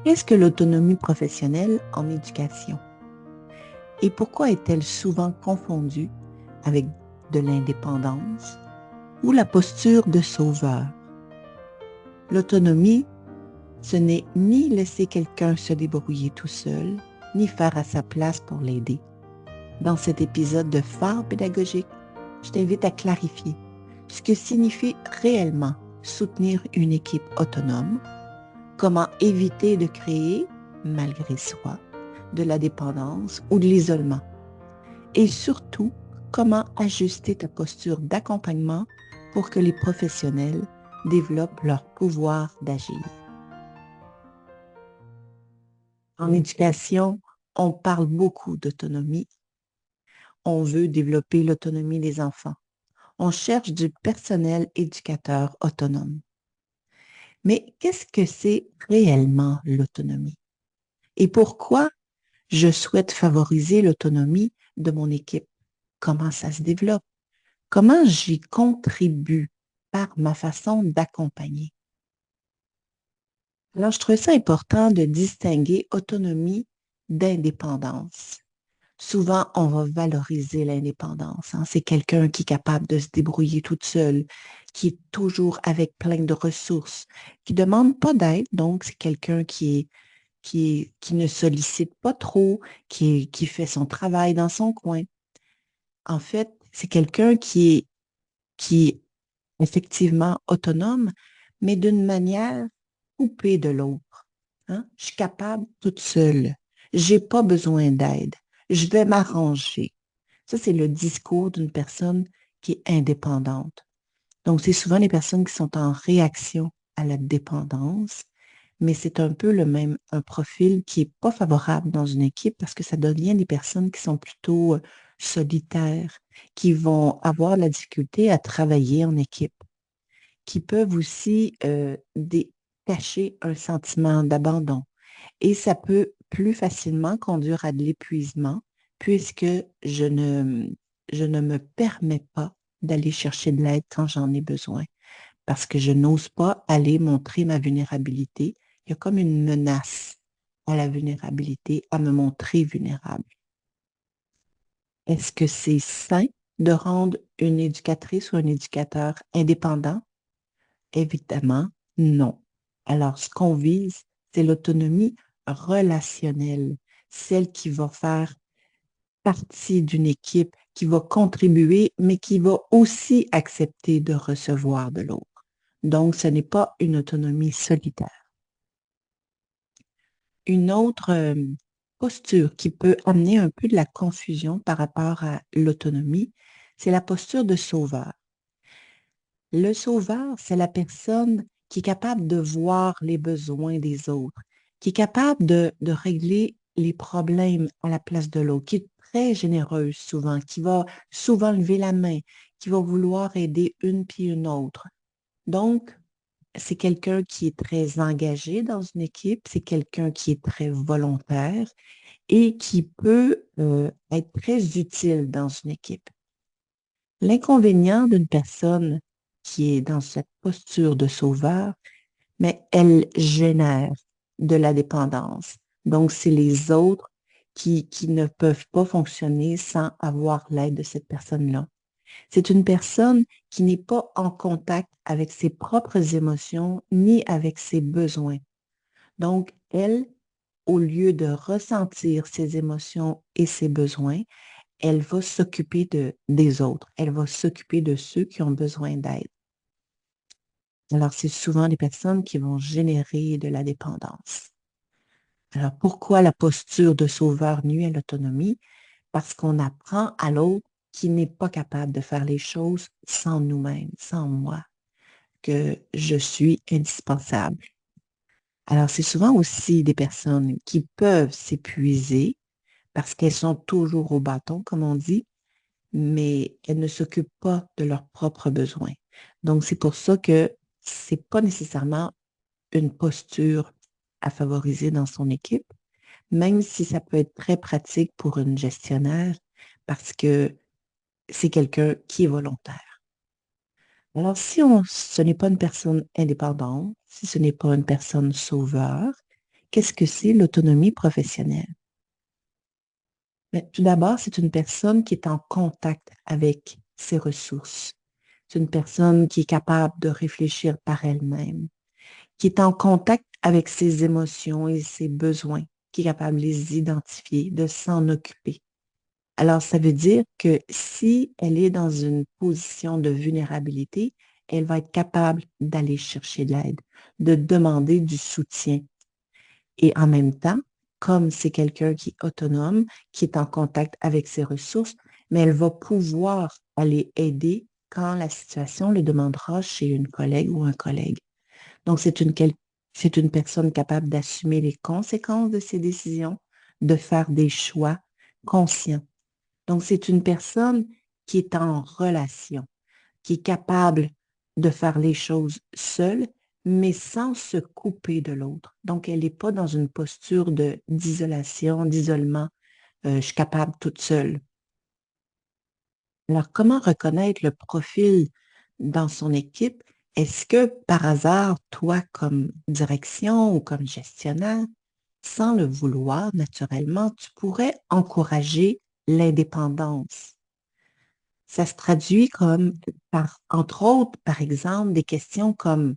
Qu'est-ce que l'autonomie professionnelle en éducation? Et pourquoi est-elle souvent confondue avec de l'indépendance ou la posture de sauveur? L'autonomie, ce n'est ni laisser quelqu'un se débrouiller tout seul, ni faire à sa place pour l'aider. Dans cet épisode de Phare pédagogique, je t'invite à clarifier ce que signifie réellement soutenir une équipe autonome, comment éviter de créer, malgré soi, de la dépendance ou de l'isolement, et surtout, comment ajuster ta posture d'accompagnement pour que les professionnels développent leur pouvoir d'agir. En éducation, on parle beaucoup d'autonomie. On veut développer l'autonomie des enfants. On cherche du personnel éducateur autonome. Mais qu'est-ce que c'est réellement l'autonomie? Et pourquoi je souhaite favoriser l'autonomie de mon équipe? Comment ça se développe? Comment j'y contribue par ma façon d'accompagner? Alors, je trouve ça important de distinguer autonomie d'indépendance. Souvent, on va valoriser l'indépendance, hein. C'est quelqu'un qui est capable de se débrouiller toute seule, qui est toujours avec plein de ressources, qui ne demande pas d'aide. Donc, c'est quelqu'un qui ne sollicite pas trop, qui fait son travail dans son coin. En fait, c'est quelqu'un qui est effectivement autonome, mais d'une manière coupée de l'autre, hein. Je suis capable toute seule. J'ai pas besoin d'aide. Je vais m'arranger. Ça, c'est le discours d'une personne qui est indépendante. Donc, c'est souvent les personnes qui sont en réaction à la dépendance, mais c'est un peu le même, un profil qui n'est pas favorable dans une équipe parce que ça devient des personnes qui sont plutôt solitaires, qui vont avoir de la difficulté à travailler en équipe, qui peuvent aussi cacher un sentiment d'abandon. Et ça peut plus facilement conduire à de l'épuisement puisque je ne me permets pas d'aller chercher de l'aide quand j'en ai besoin parce que je n'ose pas aller montrer ma vulnérabilité. Il y a comme une menace à la vulnérabilité, à me montrer vulnérable. Est-ce que c'est sain de rendre une éducatrice ou un éducateur indépendant? Évidemment, non. Alors, ce qu'on vise, c'est l'autonomie relationnelle, celle qui va faire partie d'une équipe, qui va contribuer, mais qui va aussi accepter de recevoir de l'autre. Donc, ce n'est pas une autonomie solitaire. Une autre posture qui peut amener un peu de la confusion par rapport à l'autonomie, c'est la posture de sauveur. Le sauveur, c'est la personne qui est capable de voir les besoins des autres, qui est capable de régler les problèmes à la place de l'autre, qui est très généreuse souvent, qui va souvent lever la main, qui va vouloir aider une puis une autre. Donc, c'est quelqu'un qui est très engagé dans une équipe, c'est quelqu'un qui est très volontaire et qui peut être très utile dans une équipe. L'inconvénient d'une personne qui est dans cette posture de sauveur, mais elle génère de la dépendance. Donc, c'est les autres qui ne peuvent pas fonctionner sans avoir l'aide de cette personne-là. C'est une personne qui n'est pas en contact avec ses propres émotions ni avec ses besoins. Donc, elle, au lieu de ressentir ses émotions et ses besoins, elle va s'occuper des autres. Elle va s'occuper de ceux qui ont besoin d'aide. Alors, c'est souvent des personnes qui vont générer de la dépendance. Alors, pourquoi la posture de sauveur nuit à l'autonomie? Parce qu'on apprend à l'autre qui n'est pas capable de faire les choses sans nous-mêmes, sans moi, que je suis indispensable. Alors, c'est souvent aussi des personnes qui peuvent s'épuiser parce qu'elles sont toujours au bâton, comme on dit, mais elles ne s'occupent pas de leurs propres besoins. Donc, c'est pour ça que c'est pas nécessairement une posture à favoriser dans son équipe, même si ça peut être très pratique pour une gestionnaire parce que c'est quelqu'un qui est volontaire. Alors, si ce n'est pas une personne indépendante, si ce n'est pas une personne sauveur, qu'est-ce que c'est l'autonomie professionnelle? Mais tout d'abord, c'est une personne qui est en contact avec ses ressources. C'est une personne qui est capable de réfléchir par elle-même, qui est en contact avec ses émotions et ses besoins, qui est capable de les identifier, de s'en occuper. Alors, ça veut dire que si elle est dans une position de vulnérabilité, elle va être capable d'aller chercher de l'aide, de demander du soutien. Et en même temps, comme c'est quelqu'un qui est autonome, qui est en contact avec ses ressources, mais elle va pouvoir aller aider quand la situation le demandera chez une collègue ou un collègue. Donc, c'est une personne capable d'assumer les conséquences de ses décisions, de faire des choix conscients. Donc, c'est une personne qui est en relation, qui est capable de faire les choses seule, mais sans se couper de l'autre. Donc, elle n'est pas dans une posture d'isolation, d'isolement. Je suis capable toute seule. Alors, comment reconnaître le profil dans son équipe? Est-ce que par hasard, toi, comme direction ou comme gestionnaire, sans le vouloir naturellement, tu pourrais encourager l'indépendance? Ça se traduit comme par, entre autres, par exemple, des questions comme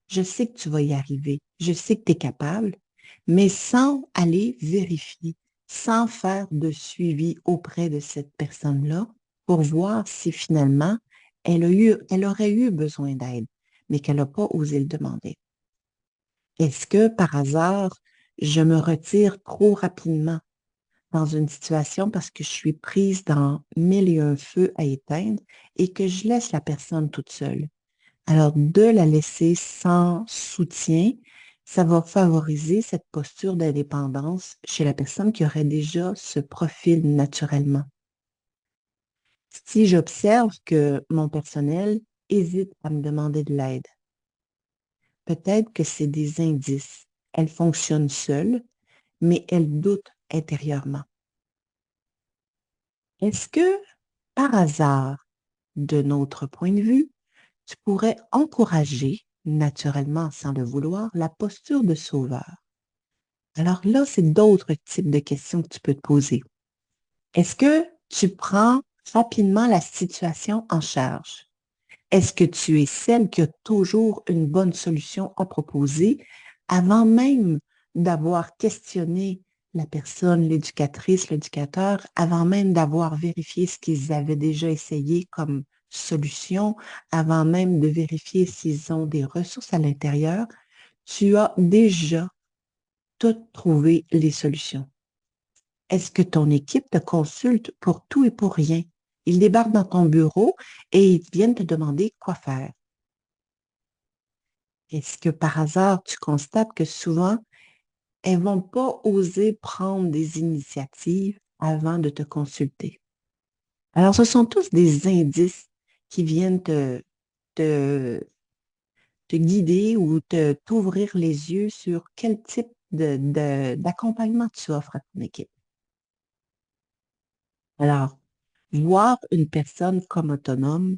je sais que tu vas y arriver, je sais que tu es capable, mais sans aller vérifier, sans faire de suivi auprès de cette personne-là pour voir si finalement elle aurait eu besoin d'aide, mais qu'elle n'a pas osé le demander. Est-ce que par hasard, je me retire trop rapidement dans une situation parce que je suis prise dans mille et un feux à éteindre et que je laisse la personne toute seule? Alors, de la laisser sans soutien, ça va favoriser cette posture d'indépendance chez la personne qui aurait déjà ce profil naturellement. Si j'observe que mon personnel hésite à me demander de l'aide, peut-être que c'est des indices. Elle fonctionne seule, mais elle doute intérieurement. Est-ce que, par hasard, de notre point de vue, tu pourrais encourager, naturellement sans le vouloir, la posture de sauveur? Alors là, c'est d'autres types de questions que tu peux te poser. Est-ce que tu prends rapidement la situation en charge? Est-ce que tu es celle qui a toujours une bonne solution à proposer avant même d'avoir questionné la personne, l'éducatrice, l'éducateur, avant même d'avoir vérifié ce qu'ils avaient déjà essayé comme solution, avant même de vérifier s'ils ont des ressources à l'intérieur, tu as déjà toutes trouvé les solutions. Est-ce que ton équipe te consulte pour tout et pour rien? Ils débarquent dans ton bureau et ils viennent te demander quoi faire. Est-ce que par hasard, tu constates que souvent, elles ne vont pas oser prendre des initiatives avant de te consulter? Alors, ce sont tous des indices qui viennent te, te guider ou t'ouvrir les yeux sur quel type d'accompagnement tu offres à ton équipe. Alors, voir une personne comme autonome,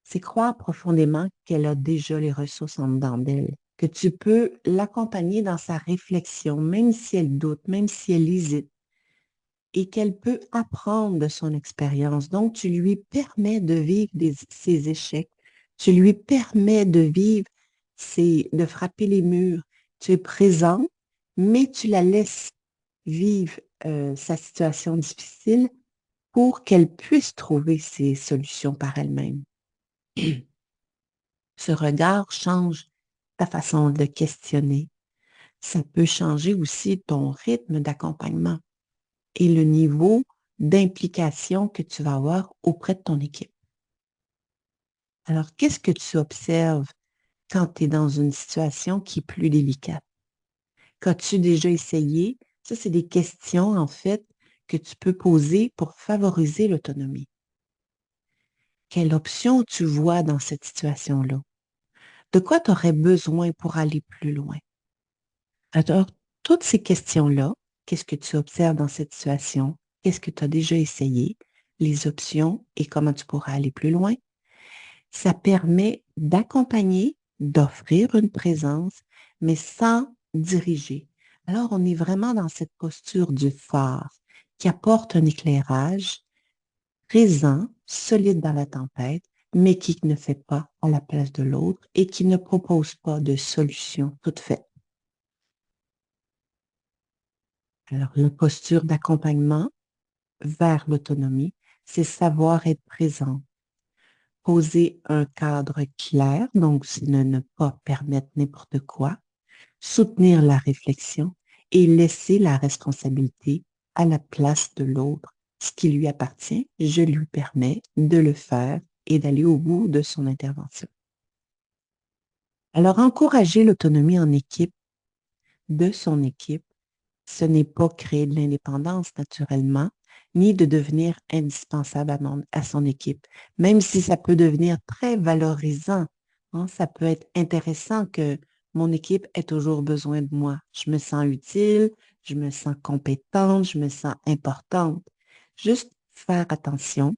c'est croire profondément qu'elle a déjà les ressources en dedans d'elle, que tu peux l'accompagner dans sa réflexion, même si elle doute, même si elle hésite, et qu'elle peut apprendre de son expérience. Donc, tu lui permets de vivre ses échecs, tu lui permets de vivre de frapper les murs. Tu es présent, mais tu la laisses vivre sa situation difficile pour qu'elle puisse trouver ses solutions par elle-même. Ce regard change ta façon de questionner. Ça peut changer aussi ton rythme d'accompagnement et le niveau d'implication que tu vas avoir auprès de ton équipe. Alors, qu'est-ce que tu observes quand tu es dans une situation qui est plus délicate? Qu'as-tu déjà essayé? Ça, c'est des questions, en fait, que tu peux poser pour favoriser l'autonomie. Quelle option tu vois dans cette situation-là? De quoi tu aurais besoin pour aller plus loin? Alors, toutes ces questions-là, qu'est-ce que tu observes dans cette situation? Qu'est-ce que tu as déjà essayé? Les options et comment tu pourras aller plus loin? Ça permet d'accompagner, d'offrir une présence, mais sans diriger. Alors, on est vraiment dans cette posture du phare qui apporte un éclairage présent, solide dans la tempête, mais qui ne fait pas à la place de l'autre et qui ne propose pas de solution toute faite. Alors, la posture d'accompagnement vers l'autonomie, c'est savoir être présent, poser un cadre clair, donc c'est ne pas permettre n'importe quoi, soutenir la réflexion et laisser la responsabilité à la place de l'autre. Ce qui lui appartient, je lui permets de le faire et d'aller au bout de son intervention. Alors, encourager l'autonomie en équipe, de son équipe, ce n'est pas créer de l'indépendance naturellement, ni de devenir indispensable à son équipe, même si ça peut devenir très valorisant. Hein, ça peut être intéressant que mon équipe ait toujours besoin de moi. Je me sens utile, je me sens compétente, je me sens importante. Juste faire attention,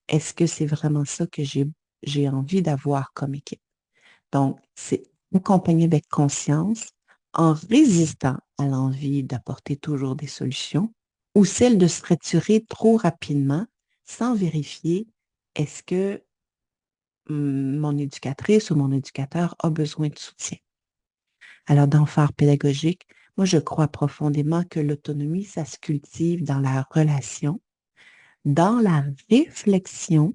est-ce que c'est vraiment ça que j'ai envie d'avoir comme équipe? Donc, c'est accompagner avec conscience en résistant à l'envie d'apporter toujours des solutions ou celle de se retirer trop rapidement sans vérifier est-ce que mon éducatrice ou mon éducateur a besoin de soutien. Alors, dans Phare pédagogique, moi, je crois profondément que l'autonomie, ça se cultive dans la relation, dans la réflexion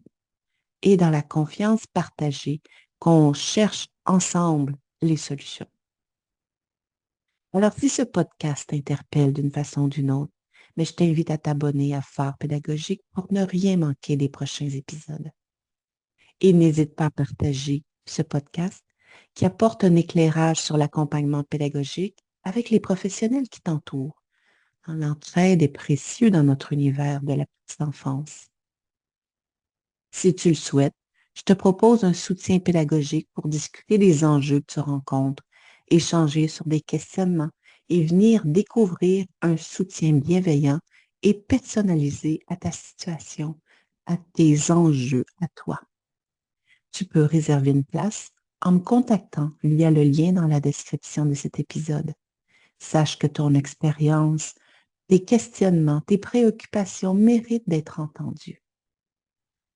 et dans la confiance partagée, qu'on cherche ensemble les solutions. Alors, si ce podcast t'interpelle d'une façon ou d'une autre, mais je t'invite à t'abonner à Phare pédagogique pour ne rien manquer des prochains épisodes. Et n'hésite pas à partager ce podcast qui apporte un éclairage sur l'accompagnement pédagogique avec les professionnels qui t'entourent. L'entraide est précieux dans notre univers de la petite enfance. Si tu le souhaites, je te propose un soutien pédagogique pour discuter des enjeux que tu rencontres, échanger sur des questionnements et venir découvrir un soutien bienveillant et personnalisé à ta situation, à tes enjeux, à toi. Tu peux réserver une place en me contactant via le lien dans la description de cet épisode. Sache que ton expérience, tes questionnements, tes préoccupations méritent d'être entendus.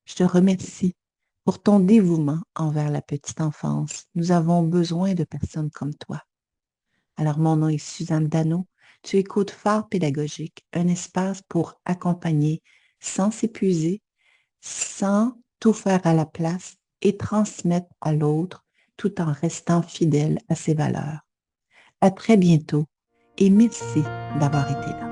Je te remercie pour ton dévouement envers la petite enfance. Nous avons besoin de personnes comme toi. Alors, mon nom est Suzanne Dano. Tu écoutes Phare pédagogique, un espace pour accompagner sans s'épuiser, sans tout faire à la place et transmettre à l'autre tout en restant fidèle à ses valeurs. À très bientôt et merci d'avoir été là.